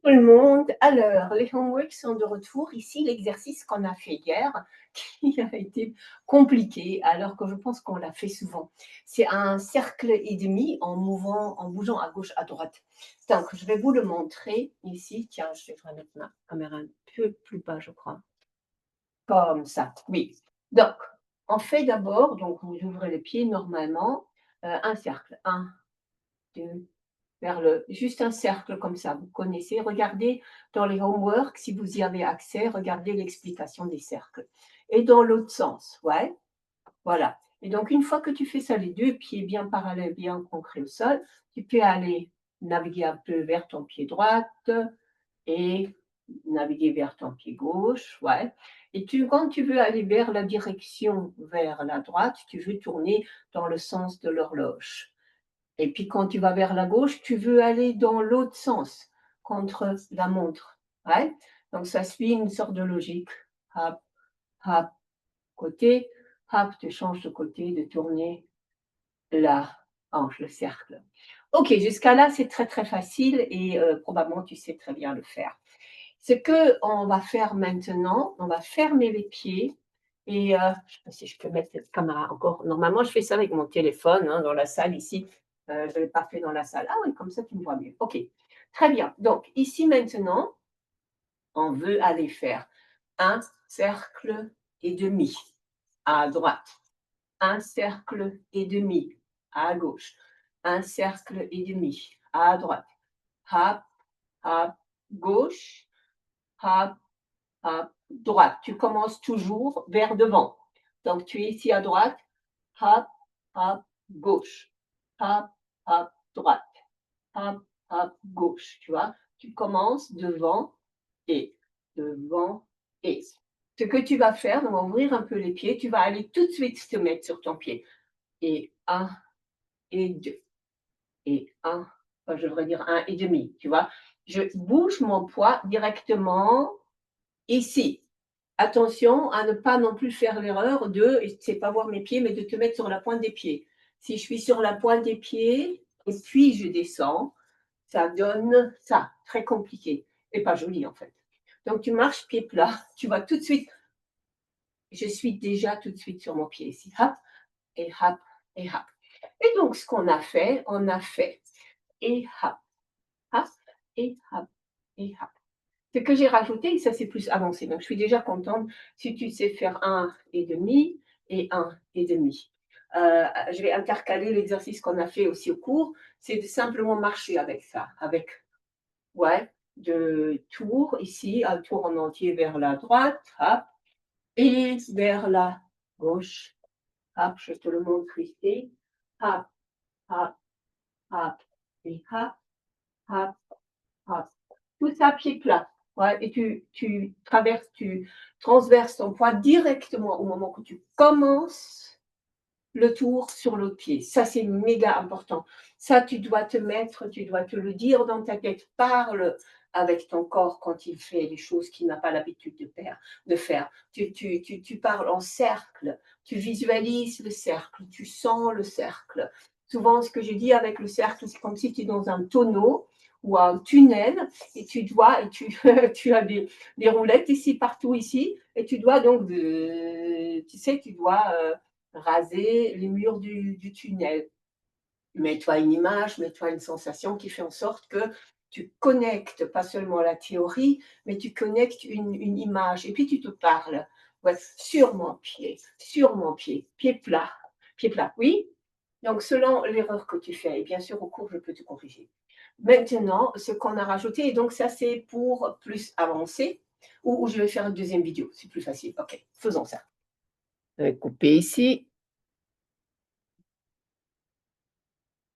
Tout le monde. Alors, les homeworks sont de retour. Ici, l'exercice qu'on a fait hier, qui a été compliqué, alors que je pense qu'on l'a fait souvent. C'est un cercle et demi en bougeant à gauche, à droite. Donc, je vais vous le montrer ici. Tiens, je vais mettre ma caméra un peu plus bas, je crois. Comme ça, oui. Donc, on fait d'abord, donc vous ouvrez les pieds normalement, un cercle. Un, deux, juste un cercle comme ça, vous connaissez. Regardez dans les homeworks, si vous y avez accès, regardez l'explication des cercles. Et dans l'autre sens, ouais, voilà. Et donc, une fois que tu fais ça, les deux pieds bien parallèles, bien concrets au sol, tu peux aller naviguer un peu vers ton pied droit et naviguer vers ton pied gauche, ouais. Et quand tu veux aller vers la direction vers la droite, tu veux tourner dans le sens de l'horloge. Et puis quand tu vas vers la gauche, tu veux aller dans l'autre sens, contre la montre. Ouais. Donc ça suit une sorte de logique. Hop, hop, côté, hop, tu changes de côté, de tourner la hanche, le cercle. Ok, jusqu'à là, c'est très très facile et probablement tu sais très bien le faire. Ce qu'on va faire maintenant, on va fermer les pieds et je ne sais pas si je peux mettre cette caméra encore. Normalement, je fais ça avec mon téléphone dans la salle ici. Je ne l'ai pas fait dans la salle. Ah oui, comme ça, tu me vois mieux. OK, très bien. Donc, ici maintenant, on veut aller faire un cercle et demi à droite, un cercle et demi à gauche, un cercle et demi à droite. Hop, hop, gauche, hop, hop, droite. Tu commences toujours vers devant. Donc, tu es ici à droite, hop, hop, gauche, hop, hop, droite, hop, hop, gauche. Tu vois, tu commences devant et devant et. Ce que tu vas faire, on va ouvrir un peu les pieds, tu vas aller tout de suite te mettre sur ton pied. Et un, et deux, et un, enfin, je devrais dire un et demi, tu vois. Je bouge mon poids directement ici. Attention à ne pas non plus faire l'erreur de, c'est pas voir mes pieds, mais de te mettre sur la pointe des pieds. Si je suis sur la pointe des pieds et puis je descends, ça donne ça, très compliqué et pas joli en fait. Donc tu marches pied plat, tu vas tout de suite, je suis déjà tout de suite sur mon pied ici, hop, et hop, et hop. Et donc ce qu'on a fait, on a fait et hop, hop, et hop, et hop. Ce que j'ai rajouté, ça c'est plus avancé. Donc je suis déjà contente si tu sais faire un et demi et un et demi. Je vais intercaler l'exercice qu'on a fait aussi au cours, c'est de simplement marcher avec ça, avec ouais, de tour ici, un tour en entier vers la droite, hop, et vers la gauche, hop, je te le montre ici, hop, hop, hop, et hop, hop, hop. Tout ça pied plat. Ouais, et tu traverses, tu transverses ton poids directement au moment que tu commences le tour sur l'autre pied. Ça, c'est méga important. Ça, tu dois te mettre, tu dois te le dire dans ta tête. Parle avec ton corps quand il fait les choses qu'il n'a pas l'habitude de faire. Tu parles en cercle, tu visualises le cercle, tu sens le cercle. Souvent, ce que je dis avec le cercle, c'est comme si tu es dans un tonneau ou un tunnel et tu as des roulettes ici, partout ici, et tu dois donc, tu sais, tu dois raser les murs du tunnel. Mets-toi une image, mets-toi une sensation qui fait en sorte que tu connectes pas seulement la théorie, mais tu connectes une image et puis tu te parles. Ouais, sur mon pied plat, oui. Donc, selon l'erreur que tu fais, et bien sûr, au cours, je peux te corriger. Maintenant, ce qu'on a rajouté, et donc ça, c'est pour plus avancer, ou je vais faire une deuxième vidéo, c'est plus facile. OK, faisons ça. Je vais couper ici.